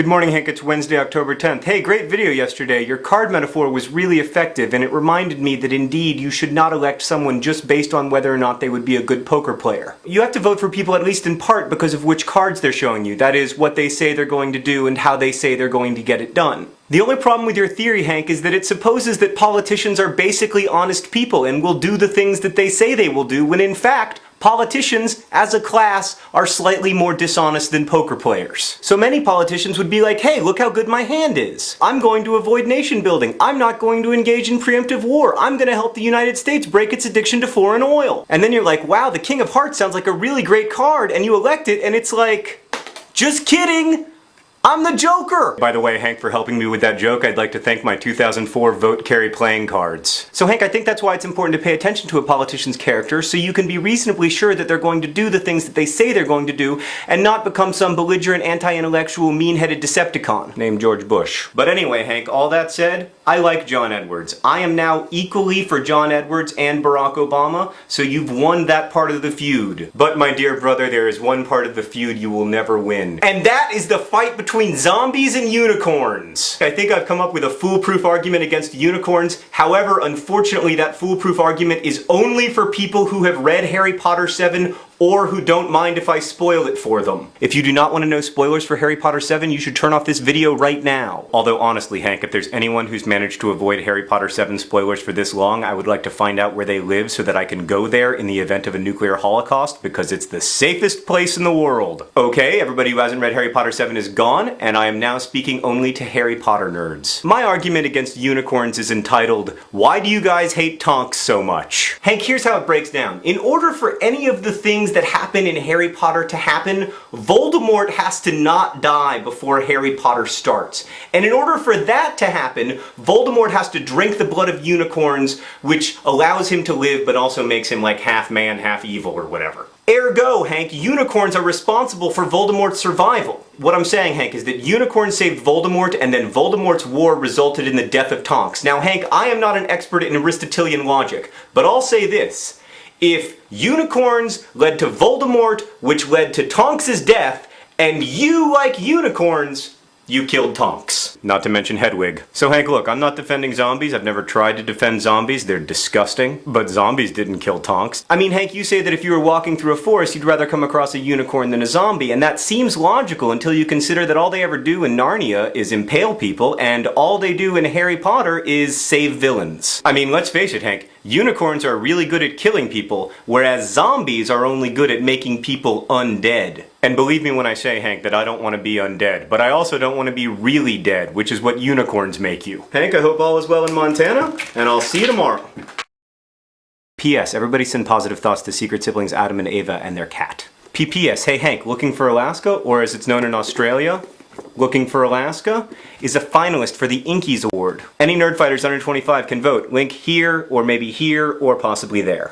Good morning, Hank. It's Wednesday, October 10th. Hey, great video yesterday. Your card metaphor was really effective, and it reminded me that indeed you should not elect someone just based on whether or not they would be a good poker player. You have to vote for people at least in part because of which cards they're showing you. That is, what they say they're going to do and how they say they're going to get it done. The only problem with your theory, Hank, is that it supposes that politicians are basically honest people and will do the things that they say they will do, when in fact, politicians, as a class, are slightly more dishonest than poker players. So many politicians would be like, hey, look how good my hand is. I'm going to avoid nation building. I'm not going to engage in preemptive war. I'm going to help the United States break its addiction to foreign oil. And then you're like, wow, the King of Hearts sounds like a really great card, and you elect it, and it's like, just kidding! I'm the Joker! By the way, Hank, for helping me with that joke, I'd like to thank my 2004 vote carry playing cards. So Hank, I think that's why it's important to pay attention to a politician's character, so you can be reasonably sure that they're going to do the things that they say they're going to do, and not become some belligerent, anti-intellectual, mean-headed Decepticon named George Bush. But anyway, Hank, all that said, I like John Edwards. I am now equally for John Edwards and Barack Obama, so you've won that part of the feud. But my dear brother, there is one part of the feud you will never win. And that is the fight between zombies and unicorns. I think I've come up with a foolproof argument against unicorns. However, unfortunately, that foolproof argument is only for people who have read Harry Potter 7 or who don't mind if I spoil it for them. If you do not want to know spoilers for Harry Potter 7, you should turn off this video right now. Although honestly, Hank, if there's anyone who's managed to avoid Harry Potter 7 spoilers for this long, I would like to find out where they live so that I can go there in the event of a nuclear holocaust, because it's the safest place in the world. Okay, everybody who hasn't read Harry Potter 7 is gone, and I am now speaking only to Harry Potter nerds. My argument against unicorns is entitled, Why Do You Guys Hate Tonks So Much? Hank, here's how it breaks down. In order for any of the things that happen in Harry Potter to happen, Voldemort has to not die before Harry Potter starts. And in order for that to happen, Voldemort has to drink the blood of unicorns, which allows him to live but also makes him like half man, half evil or whatever. Ergo, Hank, unicorns are responsible for Voldemort's survival. What I'm saying, Hank, is that unicorns saved Voldemort, and then Voldemort's war resulted in the death of Tonks. Now, Hank, I am not an expert in Aristotelian logic, but I'll say this. If unicorns led to Voldemort, which led to Tonks' death, and you like unicorns, you killed Tonks. Not to mention Hedwig. So Hank, look, I'm not defending zombies. I've never tried to defend zombies. They're disgusting. But zombies didn't kill Tonks. I mean, Hank, you say that if you were walking through a forest, you'd rather come across a unicorn than a zombie, and that seems logical until you consider that all they ever do in Narnia is impale people, and all they do in Harry Potter is save villains. I mean, let's face it, Hank, unicorns are really good at killing people, whereas zombies are only good at making people undead. And believe me when I say, Hank, that I don't want to be undead, but I also don't want to be really dead, which is what unicorns make you. Hank, I hope all is well in Montana, and I'll see you tomorrow. P.S. Everybody send positive thoughts to secret siblings Adam and Ava and their cat. P.P.S. Hey Hank, looking for Alaska, or as it's known in Australia, Looking for Alaska, is a finalist for the Inkies Award. Any nerd fighters under 25 can vote. Link here, or maybe here, or possibly there.